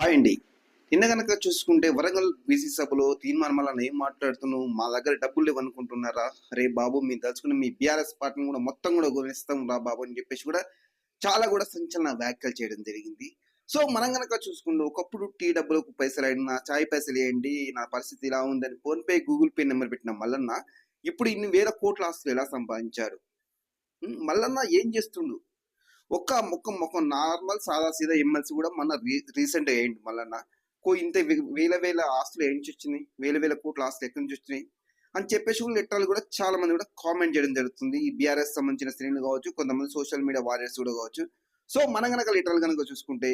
Hi అండి. నిన్న గనక చూసుకుంటే వరంగల్ బీసీ సభలో తీర్మానం వలన ఏం మాట్లాడుతున్నావు? మా దగ్గర డబ్బులు లేవనుకుంటున్నారా? అరే బాబు మీరు తలుచుకున్న మీ బీఆర్ఎస్ పార్టీని కూడా మొత్తం కూడా కొనేస్తాం రా బాబు అని చెప్పేసి కూడా చాలా కూడా సంచలన వ్యాఖ్యలు చేయడం జరిగింది. సో మనం గనక చూసుకుంటే ఒకప్పుడు టీ డబ్బులకు పైసలు అయినా చాయ్ పైసలు వేయండి నా పరిస్థితి ఇలా ఉందని phone pay Google pay number పెట్టిన మల్లన్న ఇప్పుడు ఇన్ని వేల కోట్ల ఆస్తులు ఎలా సంపాదించారు? మల్లన్న ఏం చేస్తుండు? ఒక్క మొక్క మొక్క నార్మల్ సాదా సీదా ఎమ్మెల్సీ కూడా మన రీసెంట్ అయ్యింది మళ్ళా ఇంత వేల వేల ఆస్తులు ఏం నుంచి వచ్చినాయి, వేల వేల కోట్ల ఆస్తులు ఎక్కడి నుంచి వచ్చినాయి అని చెప్పేసి కూడా లెటర్లు కూడా చాలా మంది కూడా కామెంట్ చేయడం జరుగుతుంది. ఈ బీఆర్ఎస్ సంబంధించిన శ్రేణులు కావచ్చు, కొంతమంది సోషల్ మీడియా వారియర్స్ కూడా కావచ్చు. సో మనం కనుక లిటరల్ కనుక చూసుకుంటే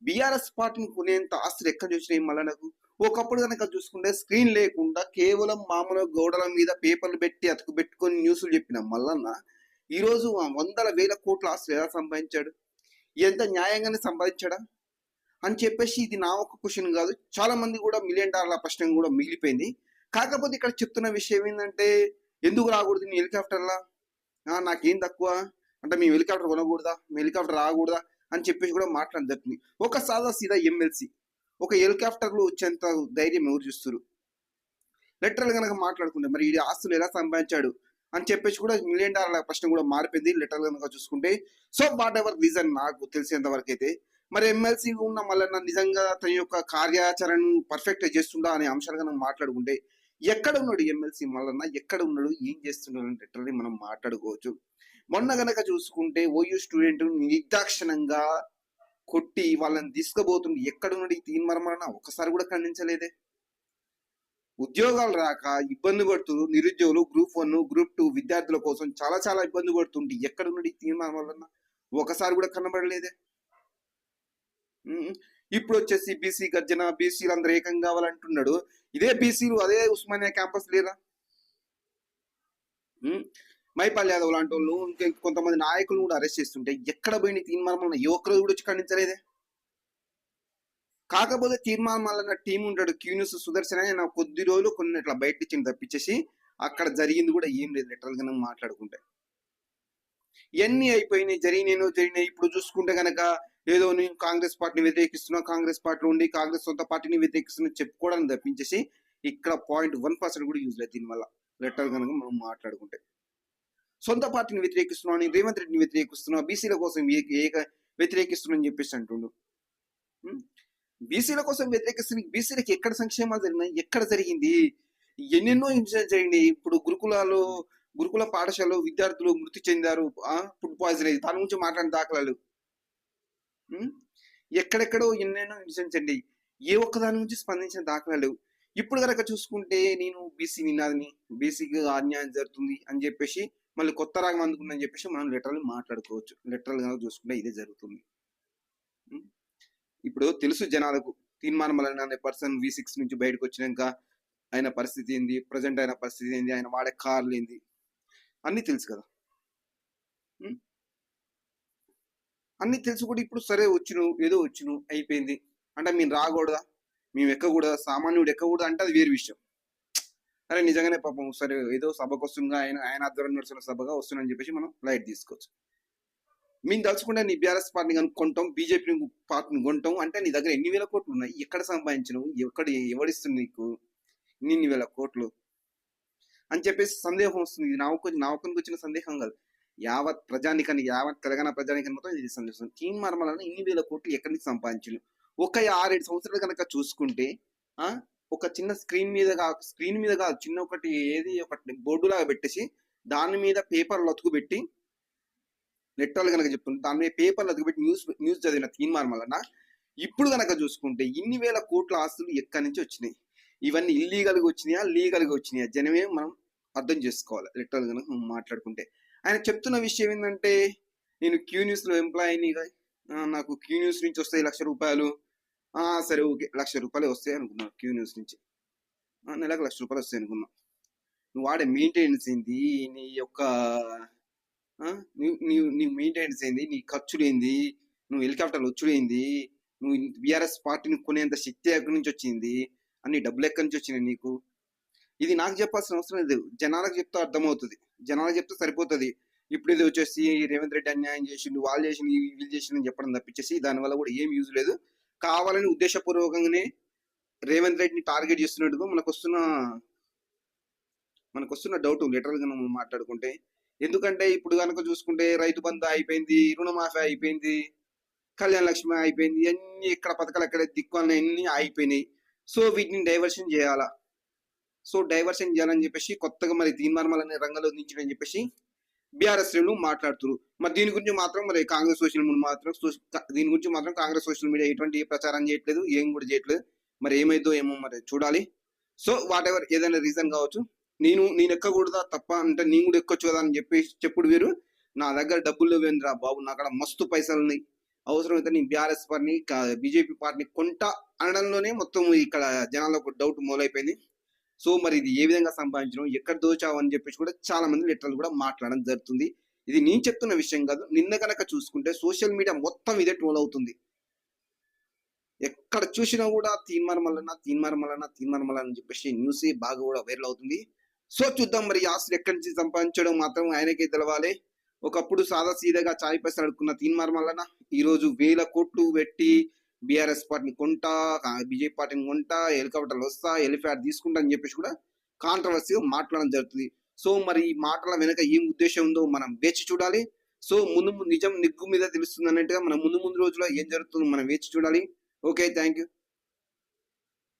బీఆర్ఎస్ పార్టీని కొనేంత ఆస్తులు ఎక్కడి నుంచి వచ్చినాయి మళ్ళా నాకు ఒకప్పుడు కనుక చూసుకుంటే స్క్రీన్ లేకుండా కేవలం మామూలు గోడల మీద పేపర్లు పెట్టి అతుకు పెట్టుకొని న్యూస్లు చెప్పిన మల్లన్న ఈరోజు వందల వేల కోట్ల ఆస్తులు ఎలా సంపాదించాడు? ఎంత న్యాయంగానే సంపాదించాడా అని చెప్పేసి ఇది నా ఒక క్వశ్చన్ కాదు, చాలా మంది కూడా $1,000,000 ప్రశ్న కూడా మిగిలిపోయింది. కాకపోతే ఇక్కడ చెప్తున్న విషయం ఏంటంటే ఎందుకు రాకూడదు నీ హెలికాప్టర్లా, నాకేం తక్కువ అంటే మేము హెలికాప్టర్ కొనకూడదా, మీ హెలికాప్టర్ రాకూడదా అని చెప్పేసి కూడా మాట్లాడడం జరుగుతుంది. ఒక సాదా సీదా ఎమ్మెల్సీ ఒక హెలికాప్టర్లో వచ్చేంత ధైర్యం ఎవరు చూస్తారు? లెటరల్ కనుక మాట్లాడుకుంటే మరి ఈ ఆస్తులు ఎలా సంపాదించాడు అని చెప్పేసి కూడా $1,000,000 ప్రశ్న కూడా మారిపోయింది లెటర్ కనుక చూసుకుంటే. సో వాట్ ఎవర్ రీజన్ నాకు తెలిసేంత వరకు అయితే మరి ఎమ్మెల్సీ ఉన్న మళ్ళీ నిజంగా తన యొక్క కార్యాచరణను పర్ఫెక్ట్ చేస్తుండా అనే అంశాలు కనుక మాట్లాడుకుంటే ఎక్కడ ఉన్నాడు ఎమ్మెల్సీ మళ్ళీ, ఎక్కడ ఉన్నాడు, ఏం చేస్తున్నాడు అని లిటరల్లీ మనం మాట్లాడుకోవచ్చు. మొన్న గనక చూసుకుంటే ఓయూ స్టూడెంట్ నిర్దాక్షిణంగా కొట్టి వాళ్ళని తీసుకుపోతుంది ఎక్కడ ఉన్నాడు ఈ తీర్మానం ఒకసారి కూడా ఖండించలేదే. ఉద్యోగాలు రాక ఇబ్బంది పడుతూ నిరుద్యోగులు గ్రూప్ 1 గ్రూప్ 2 విద్యార్థుల కోసం చాలా చాలా ఇబ్బంది పడుతుంటే ఎక్కడ నుండి తీర్మానం వలన ఒకసారి కూడా కనబడలేదే. ఇప్పుడు వచ్చేసి బీసీ గర్జన, బీసీలు అందరూ ఏకం కావాలంటున్నాడు. ఇదే బీసీలు అదే ఉస్మానియా క్యాంపస్ లేదా, మైపాల్ యాదవ్ లాంటి వాళ్ళు ఇంకా కొంతమంది నాయకులు కూడా అరెస్ట్ చేస్తుంటే ఎక్కడ పోయిన తీర్మానం ఏ ఒక్కరు కూడా వచ్చి ఖండించలేదే. కాకపోతే తీర్మానం వల్ల టీం ఉంటాడు క్యూన్యూస్ సుదర్శన్ అని నాకు కొద్ది రోజులు కొన్ని ఇట్లా బయట ఇచ్చింది తప్పించేసి అక్కడ జరిగింది కూడా ఏం లేదు లిటరల్ గా మాట్లాడుకుంటే. ఇవన్నీ అయిపోయినాయి, జరిగినాయి. ఇప్పుడు చూసుకుంటే కనుక ఏదో నేను కాంగ్రెస్ పార్టీని వ్యతిరేకిస్తున్నా, కాంగ్రెస్ పార్టీ ఉండి కాంగ్రెస్ సొంత పార్టీని వ్యతిరేకిస్తున్నా చెప్పుకోవడానికి తప్పించేసి ఇక్కడ 0.1% కూడా యూజ్ లేదు దీనివల్ల లెటర్ కనుక మనం మాట్లాడుకుంటే. సొంత పార్టీని వ్యతిరేకిస్తున్నాను, రేవంత్ రెడ్డిని వ్యతిరేకిస్తున్నా, బీసీల కోసం వ్యతిరేకిస్తున్నా అని చెప్పేసి అంటుండు. బీసీల కోసం వ్యతిరేకిస్తున్న బీసీలకు ఎక్కడ సంక్షేమాలు జరిగినాయి, ఎక్కడ జరిగింది? ఎన్నెన్నో ఇన్సిడెంట్స్ జరిగింది. ఇప్పుడు గురుకుల పాఠశాలలో విద్యార్థులు మృతి చెందారు, ఫుడ్ పాయిజన్ అయ్యి, దాని గురించి మాట్లాడిన దాఖలాలు ఎక్కడెక్కడో ఎన్నెన్నో ఇన్సిడెంట్స్ అండి, ఏ ఒక్క దాని నుంచి స్పందించిన దాఖలాలు. ఇప్పుడు కనుక చూసుకుంటే నేను బీసీ నినాదిని, బీసీకి అన్యాయం జరుగుతుంది అని చెప్పేసి మళ్ళీ కొత్త రాగం అందుకుందని చెప్పేసి మనం లిటరల్ మాట్లాడుకోవచ్చు. లిటరల్ కనుక చూసుకుంటే ఇదే జరుగుతుంది. ఇప్పుడు తెలుసు జనాలకు తీర్మానం వలన అనే పర్సన్ V6 నుంచి బయటకు వచ్చినాక ఆయన పరిస్థితి ఏంది, ప్రజెంట్ ఆయన పరిస్థితి ఏంది, ఆయన వాడే కార్లు ఏంది అన్ని తెలుసు కదా. అన్ని తెలుసు కూడా ఇప్పుడు సరే ఏదో వచ్చును అయిపోయింది అంటే మేము రాకూడదా, మేము ఎక్కకూడదా, సామాన్యుడు ఎక్కకూడదా అంటే అది వేరే విషయం. అరే నిజంగానే పాపం సరే ఏదో సభకు వస్తుందిగా, ఆయన ఆధ్వర్యం నడుస్తున్న సభగా వస్తుందని చెప్పేసి మనం లైట్ తీసుకోవచ్చు. మేము తలుచుకుంటే నీ బీఆర్ఎస్ పార్టీని కనుక్కుంటాం, బీజేపీ పార్టీని కొంటాం అంటే నీ దగ్గర ఎన్ని వేల కోట్లు ఉన్నాయి, ఎక్కడ సంపాదించినవు, ఎవడిస్తుంది నీకు ఇన్ని వేల కోట్లు అని చెప్పేసి సందేహం వస్తుంది. ఇది నావకొనికి వచ్చిన సందేహం కాదు, యావత్ ప్రజానికాన్ని, యావత్ తెలంగాణ ప్రజానికాన్ని మొత్తం ఇది సందేశం. తీర్మానం ఇన్ని వేల కోట్లు ఎక్కడి నుంచి సంపాదించను? ఒక 6-7 సంవత్సరాలు కనుక చూసుకుంటే ఒక చిన్న స్క్రీన్ మీద కాదు చిన్న ఒకటి బోర్డు లాగా పెట్టేసి దాని మీద పేపర్లు అతుకు పెట్టి లెటర్లు కనుక చెప్తుంది, దాని మీద పేపర్లు అతుకుపెట్టి న్యూస్ చదివిన తీర్మానం వలన ఇప్పుడు కనుక చూసుకుంటే ఇన్ని వేల కోట్ల ఆస్తులు ఎక్కడి నుంచి వచ్చినాయి? ఇవన్నీ ఇల్లీగల్గా వచ్చినాయా, లీగల్గా వచ్చినాయా? జనమే మనం అర్థం చేసుకోవాలి లెటర్లు కనుక మాట్లాడుకుంటే. ఆయన చెప్తున్న విషయం ఏంటంటే నేను క్యూ న్యూస్లో ఎంప్లాయీని, నాకు క్యూ న్యూస్ నుంచి వస్తాయి ₹1,00,000, సరే ఓకే ₹1,00,000 వస్తాయి అనుకున్నాను క్యూ న్యూస్ నుంచి, నెలకు ₹1,00,000 వస్తాయి అనుకున్నా. నువ్వు వాడే మెయింటెనెన్స్ ఏంది, నీ యొక్క నీ మెయింటెనెన్స్ ఏంది, నీ ఖర్చులు ఏంది, నువ్వు హెలికాప్టర్లు వచ్చుడేంది, నువ్వు బీఆర్ఎస్ పార్టీని కొనేంత శక్తి ఎక్కడి నుంచి వచ్చింది, అన్ని డబ్బులు ఎక్కడి నుంచి వచ్చినాయి నీకు? ఇది నాకు చెప్పాల్సిన అవసరం లేదు, జనాలకు చెప్తే అర్థమవుతుంది, జనాలకు చెప్తే సరిపోతుంది. ఇప్పుడు ఇది వచ్చేసి రేవంత్ రెడ్డి అన్యాయం చేసిండు, వాళ్ళు చేసిండు, వీళ్ళు చేసిండు అని చెప్పడం తప్పించేసి దానివల్ల కూడా ఏం యూజ్ లేదు. కావాలని ఉద్దేశపూర్వకంగానే రేవంత్ రెడ్డిని టార్గెట్ చేస్తున్నట్టుగా మనకొస్తున్న డౌట్ లిటరల్ గా మనం మాట్లాడుకుంటే. ఎందుకంటే ఇప్పుడు కనుక చూసుకుంటే రైతు బంధు అయిపోయింది, రుణమాఫీ అయిపోయింది, కళ్యాణ లక్ష్మి అయిపోయింది, అన్ని ఇక్కడ పథకాలు ఎక్కడ దిక్కువన్నీ అన్ని అయిపోయినాయి. సో వీటిని డైవర్షన్ చేయాలా? సో డైవర్షన్ చేయాలని చెప్పేసి కొత్తగా మరి తీర్మానం అనే రంగంలో దించడని చెప్పేసి బీఆర్ఎస్ శ్రేణులు మాట్లాడుతున్నారు. మరి దీని గురించి మాత్రం మరి కాంగ్రెస్ సోషల్ మీడియా మాత్రం దీని గురించి మాత్రం కాంగ్రెస్ సోషల్ మీడియా ఎటువంటి ప్రచారం చేయట్లేదు, ఏం కూడా చేయట్లేదు. మరి ఏమైందో ఏమో మరి చూడాలి. సో వాట్ ఎవర్ ఏదైనా రీజన్ కావచ్చు. నేను ఎక్కకూడదా తప్ప అంటే నేను కూడా ఎక్కొచ్చు కదా అని చెప్పేసి చెప్పుడు వేరు. నా దగ్గర డబ్బులు లేవేంద్రా బాబు, నా కాడ మస్తు పైసలు ఉన్నాయి, అవసరమైతే నేను బీఆర్ఎస్ పార్టీని బీజేపీ పార్టీని కొంటా అనడంలోనే మొత్తం ఇక్కడ జనాల్లో ఒక డౌట్ మొదలైపోయింది. సో మరి ఇది ఏ విధంగా సంపాదించడం, ఎక్కడ దోచావు అని చెప్పేసి కూడా చాలా మంది లిటరల్ కూడా మాట్లాడడం జరుగుతుంది. ఇది నేను చెప్తున్న విషయం కాదు. నిన్న కనుక చూసుకుంటే సోషల్ మీడియా మొత్తం ఇదే ట్రోల్ అవుతుంది. ఎక్కడ చూసినా కూడా తీన్మార్ మల్లన్న అని చెప్పేసి న్యూస్ బాగా కూడా వైరల్ అవుతుంది. సో చూద్దాం మరి ఆస్తులు ఎక్కడి నుంచి సంపాదించడం మాత్రం ఆయనకే తెలవాలి. ఒకప్పుడు సాదా సీదాగా చాయ్ పైసలు అడుక్కున్న తీన్మార్ మల్లన్న ఈ రోజు 1000 కోట్లు పెట్టి బీఆర్ఎస్ పార్టీని కొంటా, బీజేపీ పార్టీని కొంటా, హెలికాప్టర్లు వస్తా, హెలిప్యాడ్ తీసుకుంటా అని చెప్పేసి కూడా కాంట్రవర్సీగా మాట్లాడడం జరుగుతుంది. సో మరి ఈ మాటల వెనక ఏం ఉద్దేశం ఉందో మనం వేచి చూడాలి. సో నిజం నిగ్గు మీద తెలుస్తుంది అన్నట్టుగా మనం ముందు రోజుల్లో ఏం జరుగుతుందో మనం వేచి చూడాలి. Okay, thank you.